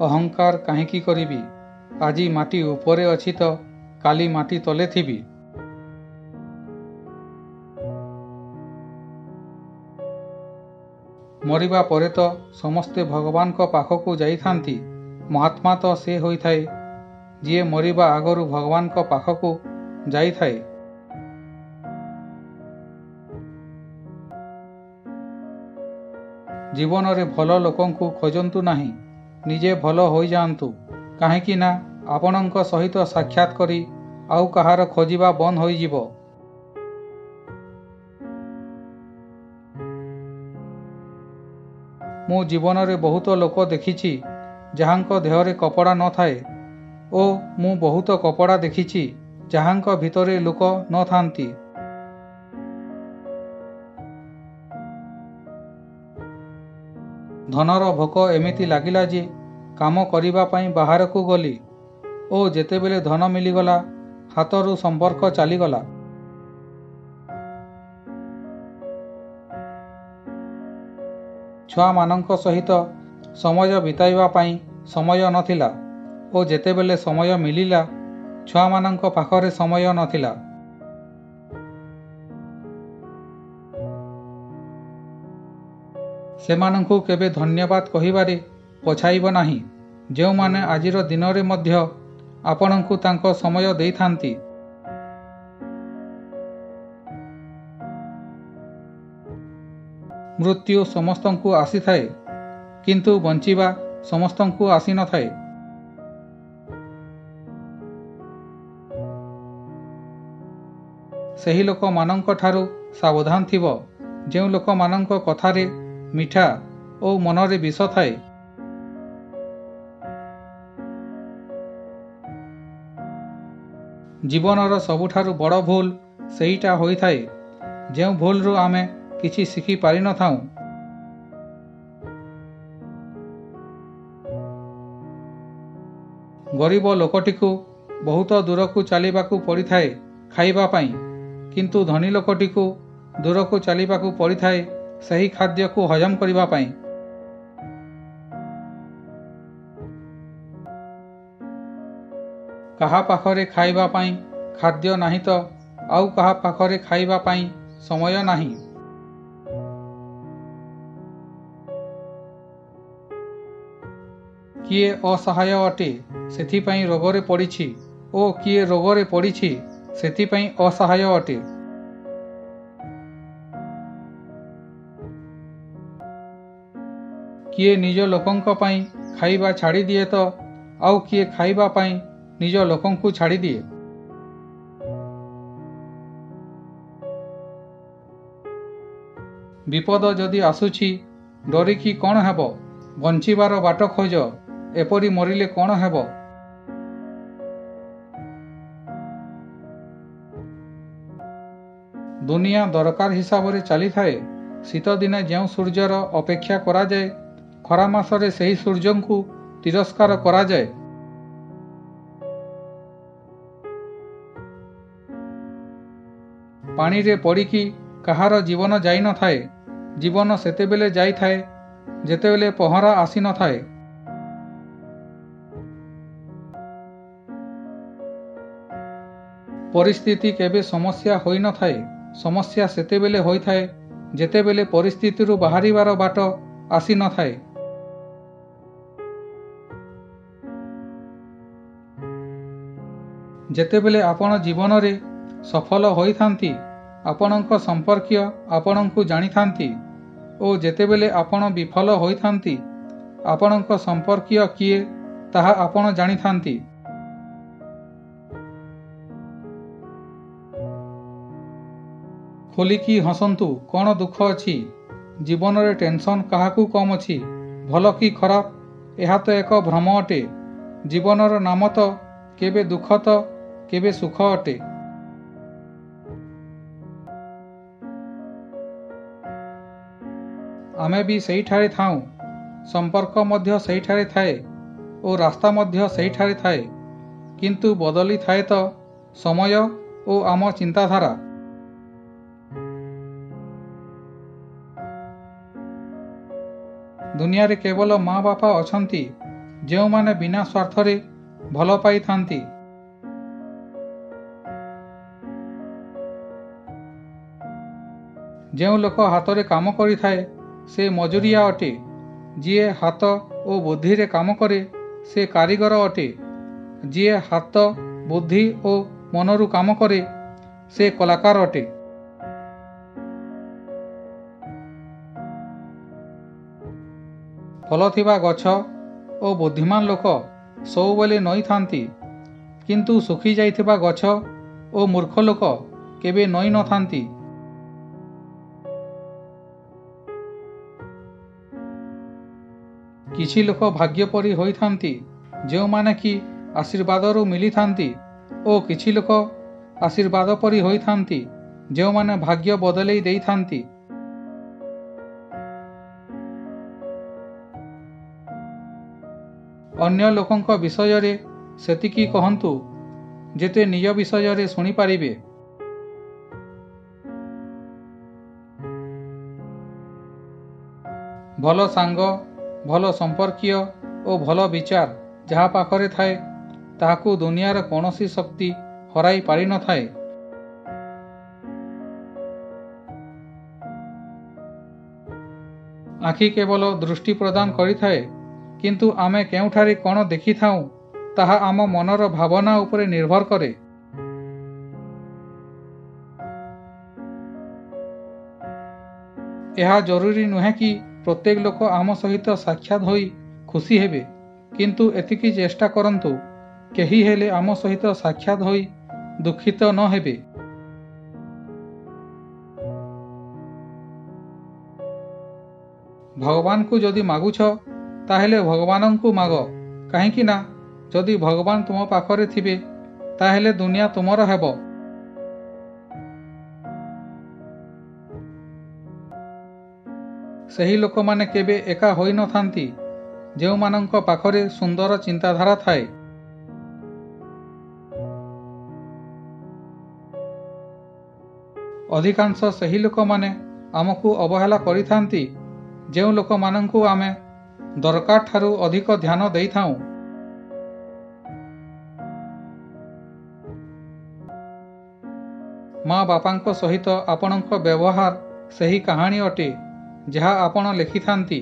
ଅହଙ୍କାର କାହିଁକି କରିବି? ଆଜି ମାଟି ଉପରେ ଅଛି ତ କାଲି ମାଟି ତଳେ ଥିବି। ମରିବା ପରେ ତ ସମସ୍ତେ ଭଗବାନଙ୍କ ପାଖକୁ ଯାଇଥାନ୍ତି। ମହାତ୍ମା ତ ସେ ହୋଇଥାଏ ଯିଏ ମରିବା ଆଗରୁ ଭଗବାନଙ୍କ ପାଖକୁ ଯାଇଥାଏ। ଜୀବନରେ ଭଲ ଲୋକଙ୍କୁ ଖୋଜନ୍ତୁ ନାହିଁ, ନିଜେ ଭଲ ହୋଇଯାଆନ୍ତୁ। କାହିଁକି ନା ଆପଣଙ୍କ ସହିତ ସାକ୍ଷାତ କରି ଆଉ କାହାର ଖୋଜିବା ବନ୍ଦ ହୋଇଯିବ। ମୁଁ ଜୀବନରେ ବହୁତ ଲୋକ ଦେଖିଛି ଯାହାଙ୍କ ଦେହରେ କପଡ଼ା ନଥାଏ ଓ ମୁଁ ବହୁତ କପଡ଼ା ଦେଖିଛି ଯାହାଙ୍କ ଭିତରେ ଲୋକ ନଥାନ୍ତି। ଧନର ଭୋକ ଏମିତି ଲାଗିଲା ଯେ କାମ କରିବା ପାଇଁ ବାହାରକୁ ଗଲି ଓ ଯେତେବେଳେ ଧନ ମିଳିଗଲା ହାତରୁ ସମ୍ପର୍କ ଚାଲିଗଲା। ଛୁଆମାନଙ୍କ ସହିତ ସମୟ ବିତାଇବା ପାଇଁ ସମୟ ନଥିଲା ଓ ଯେତେବେଳେ ସମୟ ମିଳିଲା ଛୁଆମାନଙ୍କ ପାଖରେ ସମୟ ନଥିଲା। ସେମାନଙ୍କୁ କେବେ ଧନ୍ୟବାଦ କହିବାରେ ପଛାଇବ ନାହିଁ ଯେଉଁମାନେ ଆଜିର ଦିନରେ ମଧ୍ୟ ଆପଣଙ୍କୁ ତାଙ୍କ ସମୟ ଦେଇଥାନ୍ତି। ମୃତ୍ୟୁ ସମସ୍ତଙ୍କୁ ଆସିଥାଏ କିନ୍ତୁ ବଞ୍ଚିବା ସମସ୍ତଙ୍କୁ ଆସିନଥାଏ। ସେହି ଲୋକମାନଙ୍କ ଠାରୁ ସାବଧାନ ଥିବ ଯେଉଁ ଲୋକମାନଙ୍କ କଥାରେ ମିଠା ଓ ମନରେ ବିଷ ଥାଏ। ଜୀବନର ସବୁଠାରୁ ବଡ଼ ଭୁଲ ସେଇଟା ହୋଇଥାଏ ଯେଉଁ ଭୁଲରୁ ଆମେ କିଛି ଶିଖି ପାରିନଥାଉ। ଗରିବ ଲୋକଟିକୁ ବହୁତ ଦୂରକୁ ଚାଲିବାକୁ ପଡ଼ିଥାଏ ଖାଇବା ପାଇଁ, କିନ୍ତୁ ଧନୀ ଲୋକଟିକୁ ଦୂରକୁ ଚାଲିବାକୁ ପଡ଼ିଥାଏ ସେହି ଖାଦ୍ୟକୁ ହଜମ କରିବା ପାଇଁ। କାହା ପାଖରେ ଖାଇବା ପାଇଁ ଖାଦ୍ୟ ନାହିଁ ତ ଆଉ କାହା ପାଖରେ ଖାଇବା ପାଇଁ ସମୟ ନାହିଁ। କିଏ ଅସହାୟ ଅଟେ ସେଥିପାଇଁ ରୋଗରେ ପଡ଼ିଛି ଓ କିଏ ରୋଗରେ ପଡ଼ିଛି ସେଥିପାଇଁ ଅସହାୟ ଅଟେ। କିଏ ନିଜ ଲୋକଙ୍କ ପାଇଁ ଖାଇବା ଛାଡ଼ିଦିଏ ତ ଆଉ କିଏ ଖାଇବା ପାଇଁ ନିଜ ଲୋକଙ୍କୁ ଛାଡ଼ିଦିଏ। ବିପଦ ଯଦି ଆସୁଛି ଡରିକି କ'ଣ ହେବ? ବଞ୍ଚିବାର ବାଟ ଖୋଜ, ଏପରି ମରିଲେ କ'ଣ ହେବ? ଦୁନିଆ ଦରକାର ହିସାବରେ ଚାଲିଥାଏ। ଶୀତ ଦିନେ ଯେଉଁ ସୂର୍ଯ୍ୟର ଅପେକ୍ଷା କରାଯାଏ ଖରା ମାସରେ ସେହି ସୂର୍ଯ୍ୟଙ୍କୁ ତିରସ୍କାର କରାଯାଏ। ପାଣିରେ ପଡ଼ିକି କାହାର ଜୀବନ ଯାଇନଥାଏ, ଜୀବନ ସେତେବେଳେ ଯାଇଥାଏ ଯେତେବେଳେ ପହଁରା ଆସିନଥାଏ। ପରିସ୍ଥିତି କେବେ ସମସ୍ୟା ହୋଇନଥାଏ, ସମସ୍ୟା ସେତେବେଳେ ହୋଇଥାଏ ଯେତେବେଳେ ପରିସ୍ଥିତିରୁ ବାହାରିବାର ବାଟ ଆସିନଥାଏ। ଯେତେବେଳେ ଆପଣ ଜୀବନରେ ସଫଳ ହୋଇଥାନ୍ତି ଆପଣଙ୍କ ସମ୍ପର୍କୀୟ ଆପଣଙ୍କୁ ଜାଣିଥାନ୍ତି ଓ ଯେତେବେଳେ ଆପଣ ବିଫଳ ହୋଇଥାନ୍ତି ଆପଣଙ୍କ ସମ୍ପର୍କୀୟ କିଏ ତାହା ଆପଣ ଜାଣିଥାନ୍ତି। ଖୋଲିକି ହସନ୍ତୁ, କ'ଣ ଦୁଃଖ ଅଛି? ଜୀବନରେ ଟେନସନ୍ କାହାକୁ କମ୍ ଅଛି? ଭଲ କି ଖରାପ, ଏହା ତ ଏକ ଭ୍ରମ ଅଟେ। ଜୀବନର ନାମ ତ କେବେ ଦୁଃଖ ତ କେବେ ସୁଖ ଅଟେ। ଆମେ ବି ସେଇଠାରେ ଥାଉଁ, ସମ୍ପର୍କ ମଧ୍ୟ ସେଇଠାରେ ଥାଏ ଓ ରାସ୍ତା ମଧ୍ୟ ସେଇଠାରେ ଥାଏ, କିନ୍ତୁ ବଦଳି ଥାଏ ତ ସମୟ ଓ ଆମ ଚିନ୍ତାଧାରା। ଦୁନିଆରେ କେବଳ ମା ବାପା ଅଛନ୍ତି ଯେଉଁମାନେ ବିନା ସ୍ୱାର୍ଥରେ ଭଲ ପାଇଥାନ୍ତି। ଯେଉଁ ଲୋକ ହାତରେ କାମ କରିଥାଏ ସେ ମଜୁରିଆ ଅଟେ। ଯିଏ ହାତ ଓ ବୁଦ୍ଧିରେ କାମ କରେ ସେ କାରିଗର ଅଟେ। ଯିଏ ହାତ ବୁଦ୍ଧି ଓ ମନରୁ କାମ କରେ ସେ କଳାକାର ଅଟେ। ଫଳ ଥିବା ଗଛ ଓ ବୁଦ୍ଧିମାନ ଲୋକ ସବୁବେଳେ ନଇଥାନ୍ତି, କିନ୍ତୁ ଶୁଖି ଯାଇଥିବା ଗଛ ଓ ମୂର୍ଖ ଲୋକ କେବେ ନଇ ନଥାନ୍ତି। କିଛି ଲୋକ ଭାଗ୍ୟ ପରି ହୋଇଥାନ୍ତି ଯେଉଁମାନେ କି ଆଶୀର୍ବାଦରୁ ମିଳିଥାନ୍ତି ଓ କିଛି ଲୋକ ଆଶୀର୍ବାଦ ପରି ହୋଇଥାନ୍ତି ଯେଉଁମାନେ ଭାଗ୍ୟ ବଦଳେଇ ଦେଇଥାନ୍ତି। ଅନ୍ୟ ଲୋକଙ୍କ ବିଷୟରେ ସେତିକି କହନ୍ତୁ ଯେତେ ନିଜ ବିଷୟରେ ଶୁଣିପାରିବେ। ଭଲ ସାଙ୍ଗ, ଭଲ ସମ୍ପର୍କୀୟ ଓ ଭଲ ବିଚାର ଯାହା ପାଖରେ ଥାଏ ତାହାକୁ ଦୁନିଆର କୌଣସି ଶକ୍ତି ହରାଇ ପାରିନଥାଏ। ଆଖି କେବଳ ଦୃଷ୍ଟି ପ୍ରଦାନ କରିଥାଏ, କିନ୍ତୁ ଆମେ କେଉଁଠାରେ କ'ଣ ଦେଖିଥାଉଁ ତାହା ଆମ ମନର ଭାବନା ଉପରେ ନିର୍ଭର କରେ। ଏହା ଜରୁରୀ ନୁହେଁ କି ପ୍ରତ୍ୟେକ ଲୋକ ଆମ ସହିତ ସାକ୍ଷାତ ହୋଇ ଖୁସି ହେବେ, କିନ୍ତୁ ଏତିକି ଚେଷ୍ଟା କରନ୍ତୁ କେହି ହେଲେ ଆମ ସହିତ ସାକ୍ଷାତ ହୋଇ ଦୁଃଖିତ ନ ହେବେ। ଭଗବାନଙ୍କୁ ଯଦି ମାଗୁଛ ତାହେଲେ ଭଗବାନଙ୍କୁ ମାଗ, କାହିଁକି ନା ଯଦି ଭଗବାନ ତୁମ ପାଖରେ ଥିବେ ତାହେଲେ ଦୁନିଆ ତୁମର ହେବ। ସେହି ଲୋକମାନେ କେବେ ଏକା ହୋଇନଥାନ୍ତି ଯେଉଁମାନଙ୍କ ପାଖରେ ସୁନ୍ଦର ଚିନ୍ତାଧାରା ଥାଏ। ଅଧିକାଂଶ ସେହି ଲୋକମାନେ ଆମକୁ ଅବହେଳା କରିଥାନ୍ତି ଯେଉଁ ଲୋକମାନଙ୍କୁ ଆମେ ଦରକାର ଠାରୁ ଅଧିକ ଧ୍ୟାନ ଦେଇଥାଉଁ। ମା ବାପାଙ୍କ ସହିତ ଆପଣଙ୍କ ବ୍ୟବହାର ସେହି କାହାଣୀ ଅଟେ ଯାହା ଆପଣ ଲେଖିଥାନ୍ତି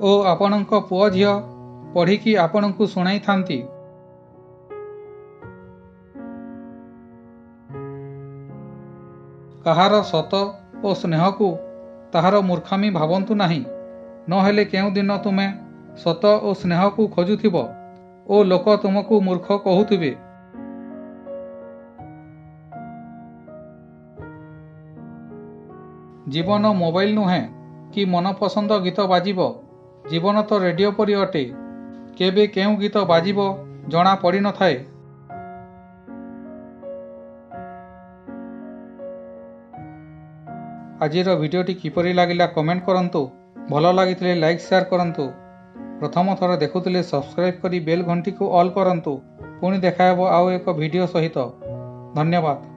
ଓ ଆପଣଙ୍କ ପୁଅ ଝିଅ ପଢ଼ିକି ଆପଣଙ୍କୁ ଶୁଣାଇଥାନ୍ତି। କାହାର ସତ ଓ ସ୍ନେହକୁ ତାହାର ମୂର୍ଖାମି ଭାବନ୍ତୁ ନାହିଁ, ନହେଲେ କେଉଁଦିନ ତୁମେ ସତ ଓ ସ୍ନେହକୁ ଖୋଜୁଥିବ ଓ ଲୋକ ତୁମକୁ ମୂର୍ଖ କହୁଥିବେ। ଜୀବନ ମୋବାଇଲ ନୁହେଁ କି ମନପସନ୍ଦ ଗୀତ ବାଜିବ, ଜୀବନ ତ ରେଡ଼ିଓ ପରି ଅଟେ, କେବେ କେଉଁ ଗୀତ ବାଜିବ ଜଣା ପଡ଼ିନଥାଏ। ଆଜିର ଭିଡ଼ିଓଟି କିପରି ଲାଗିଲା କମେଣ୍ଟ କରନ୍ତୁ। ଭଲ ଲାଗିଥିଲେ ଲାଇକ୍ ସେୟାର କରନ୍ତୁ। ପ୍ରଥମ ଥର ଦେଖୁଥିଲେ ସବସ୍କ୍ରାଇବ୍ କରି ବେଲ୍ ଘଣ୍ଟିକୁ ଅଲ୍ କରନ୍ତୁ। ପୁଣି ଦେଖାହେବ ଆଉ ଏକ ଭିଡ଼ିଓ ସହିତ। ଧନ୍ୟବାଦ।